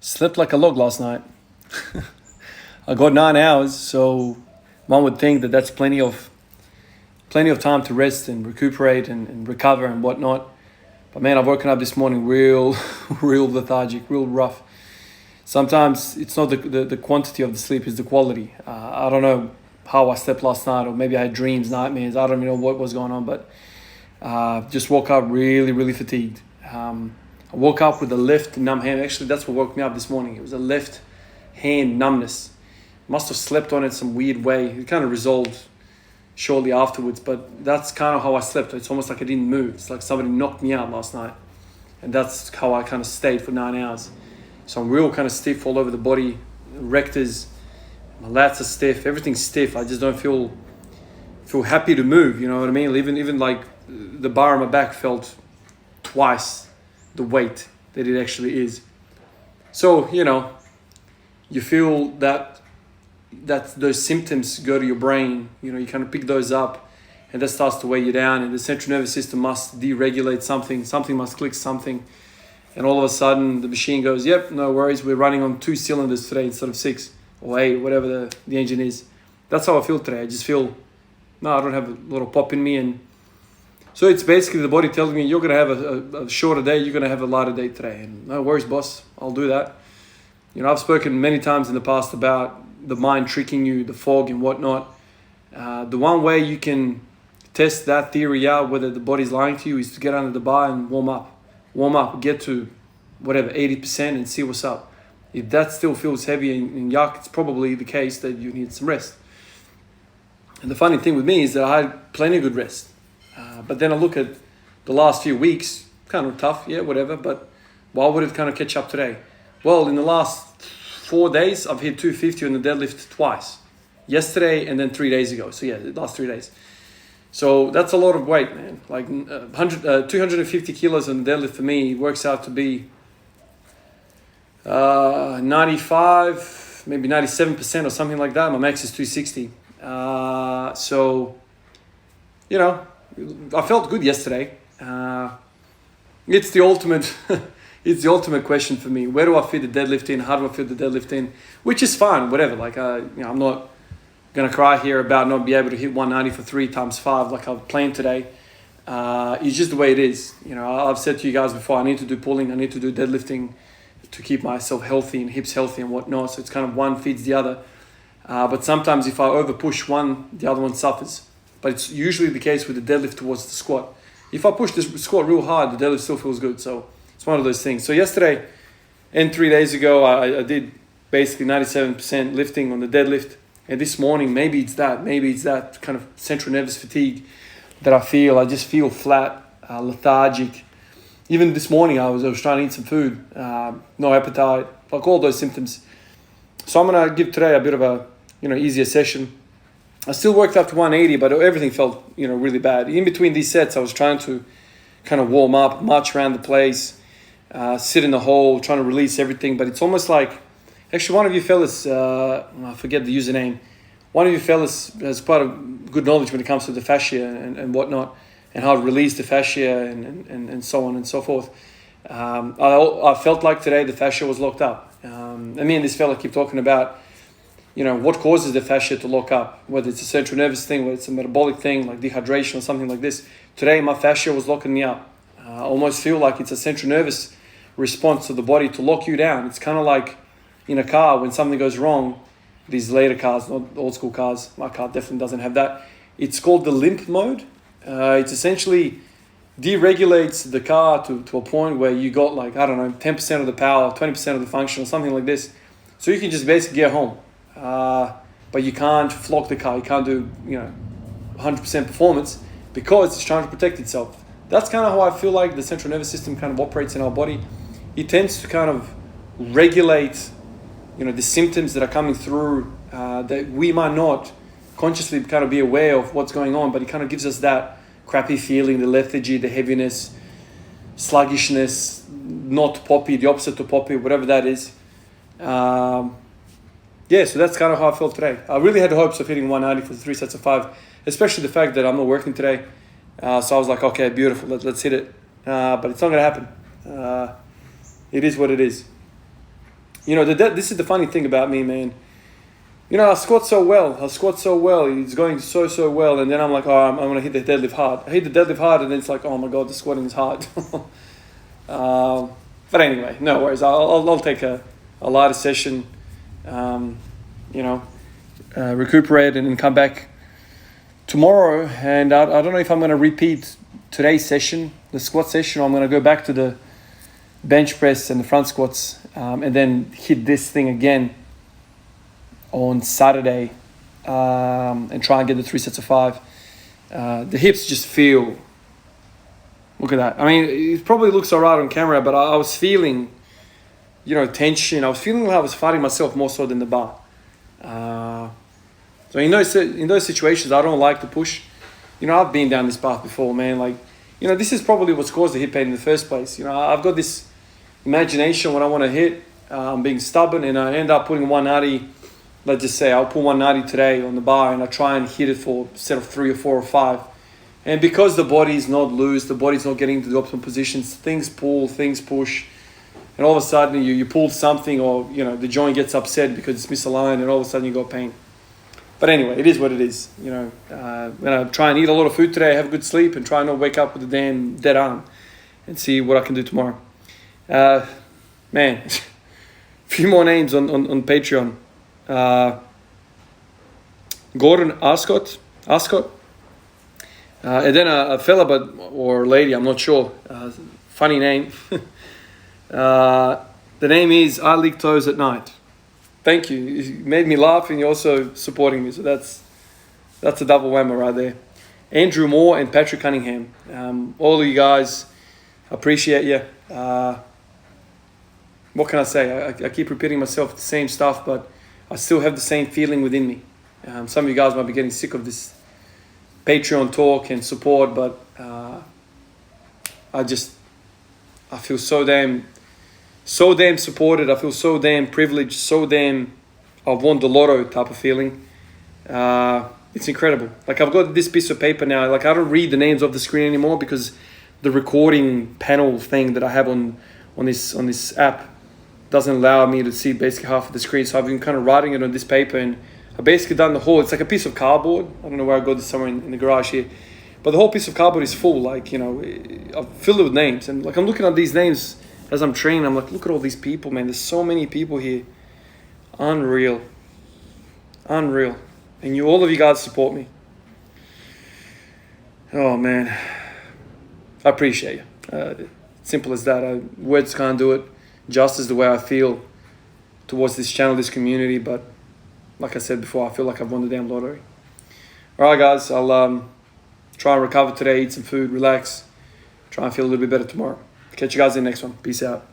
Slept like a log last night. I got 9 hours, so one would think that that's plenty of time to rest and recuperate and recover and whatnot. But man, I've woken up this morning real, real lethargic, real rough. Sometimes it's not the quantity of the sleep, it's the quality. I don't know how I slept last night, or maybe I had dreams, nightmares. I don't even know what was going on, but just woke up really, really fatigued. I woke up with a left numb hand. Actually, that's what woke me up this morning. It was a left hand numbness. Must have slept on it some weird way. It kind of resolved shortly afterwards, but that's kind of how I slept. It's almost like I didn't move. It's like somebody knocked me out last night. And that's how I kind of stayed for 9 hours. So I'm real kind of stiff all over the body. Rectors, my lats are stiff. Everything's stiff. I just don't feel happy to move. You know what I mean? Even like the bar on my back felt twice the weight that it actually is. So, you feel that those symptoms go to your brain. You kind of pick those up, and that starts to weigh you down, and the central nervous system must deregulate something must click something, and all of a sudden the machine goes, yep, no worries, we're running on 2 cylinders today instead of 6 or 8, whatever the engine is. That's how I feel today. I just feel, no, I don't have a little pop in me, and so it's basically the body telling me, you're going to have a shorter day, you're going to have a lighter day today. And no worries, boss, I'll do that. I've spoken many times in the past about the mind tricking you, the fog and whatnot. The one way you can test that theory out, whether the body's lying to you, is to get under the bar and warm up, get to whatever, 80% and see what's up. If that still feels heavy and yuck, it's probably the case that you need some rest. And the funny thing with me is that I had plenty of good rest. But then I look at the last few weeks, kind of tough, yeah, whatever, but why would it kind of catch up today? Well, in the last 4 days, I've hit 250 on the deadlift twice. Yesterday and then 3 days ago. So yeah, the last 3 days. So that's a lot of weight, man. Like 250 kilos on the deadlift for me works out to be 95, maybe 97% or something like that. My max is 260. So, I felt good yesterday. It's the ultimate, it's the ultimate question for me. Where do I fit the deadlift in? How do I fit the deadlift in? Which is fine, whatever. Like, I'm not gonna cry here about not being able to hit 190 for 3 times 5 like I've planned today. It's just the way it is. I've said to you guys before, I need to do pulling, I need to do deadlifting to keep myself healthy and hips healthy and whatnot. So it's kind of one feeds the other. But sometimes if I over push one, the other one suffers. But it's usually the case with the deadlift towards the squat. If I push the squat real hard, the deadlift still feels good. So it's one of those things. So yesterday and 3 days ago, I did basically 97% lifting on the deadlift. And this morning, maybe it's that kind of central nervous fatigue that I feel. I just feel flat, lethargic. Even this morning, I was trying to eat some food, no appetite, like all those symptoms. So I'm gonna give today a bit of a easier session. I still worked up to 180, but everything felt really bad. In between these sets, I was trying to kind of warm up, march around the place, sit in the hole, trying to release everything. But it's almost like, actually, one of you fellas, I forget the username. One of you fellas has quite a good knowledge when it comes to the fascia and whatnot, and how to release the fascia and so on and so forth. I felt like today the fascia was locked up. Me and this fella keep talking about, what causes the fascia to lock up, whether it's a central nervous thing, whether it's a metabolic thing like dehydration or something like this. Today, my fascia was locking me up. I almost feel like it's a central nervous response to the body to lock you down. It's kind of like in a car when something goes wrong, these later cars, not old school cars, my car definitely doesn't have that. It's called the Limp mode. It's essentially deregulates the car to a point where you got 10% of the power, 20% of the function or something like this. So you can just basically get home. But you can't flock the car. You can't do 100% performance because it's trying to protect itself. That's kind of how I feel like the central nervous system kind of operates in our body. It tends to kind of regulate the symptoms that are coming through that we might not consciously kind of be aware of what's going on, but it kind of gives us that crappy feeling, the lethargy, the heaviness, sluggishness, not poppy, the opposite of poppy, whatever that is. So that's kind of how I felt today. I really had hopes of hitting 190 for the 3 sets of 5, especially the fact that I'm not working today. So I was like, okay, beautiful, let's hit it. But it's not going to happen. It is what it is. You know, this is the funny thing about me, man. You know, I squat so well. It's going so well. And then I'm like, oh, I'm going to hit the deadlift hard. I hit the deadlift hard, and then it's like, oh my God, the squatting is hard. But anyway, no worries. I'll take a lighter session, you know, recuperate and then come back tomorrow. And I don't know if I'm going to repeat today's session, the squat session, or I'm going to go back to the bench press and the front squats, and then hit this thing again on Saturday, and try and get the 3 sets of 5. The hips just feel, look at that. I mean, it probably looks all right on camera, but I was feeling, you know, tension. I was feeling like I was fighting myself more so than the bar. So in those situations, I don't like to push. You know, I've been down this path before, man. Like, you know, this is probably what's caused the hip pain in the first place. You know, I've got this imagination when I want to hit, I'm being stubborn, and I end up putting 190. Let's just say I'll put 190 today on the bar, and I try and hit it for a set of 3 or 4 or 5. And because the body is not loose, the body's not getting into the optimal positions, things pull, things push, and all of a sudden you pull something, or, you know, the joint gets upset because it's misaligned, and all of a sudden you got pain. But anyway, it is what it is. You know, when I try and eat a lot of food today, have a good sleep, and try not wake up with a damn dead arm, and see what I can do tomorrow. Man, a few more names on Patreon. Gordon Ascot, and then a fella, or lady, I'm not sure. Funny name. The name is I Lick Toes at Night. Thank you. You made me laugh, and you're also supporting me, so that's a double whammer right there. Andrew Moore and Patrick Cunningham. All of you guys, appreciate you. What can I say? I keep repeating myself the same stuff, but I still have the same feeling within me. Some of you guys might be getting sick of this Patreon talk and support, but I feel so damn supported. I feel so damn privileged, so damn I've won the lotto type of feeling. It's incredible. Like, I've got this piece of paper now. Like, I don't read the names off the screen anymore because the recording panel thing that I have on this app doesn't allow me to see basically half of the screen. So I've been kind of writing it on this paper, and I basically done the whole, it's like a piece of cardboard. I don't know where I got this, somewhere in the garage here. But the whole piece of cardboard is full, like, you know, I've filled it with names. And like, I'm looking at these names as I'm training. I'm like, look at all these people, man. There's so many people here. Unreal. And all of you guys support me. Oh, man. I appreciate you. Simple as that. Words can't do it justice the way I feel towards this channel, this community. But like I said before, I feel like I've won the damn lottery. All right, guys. I'll try and recover today, eat some food, relax, try and feel a little bit better tomorrow. Catch you guys in the next one. Peace out.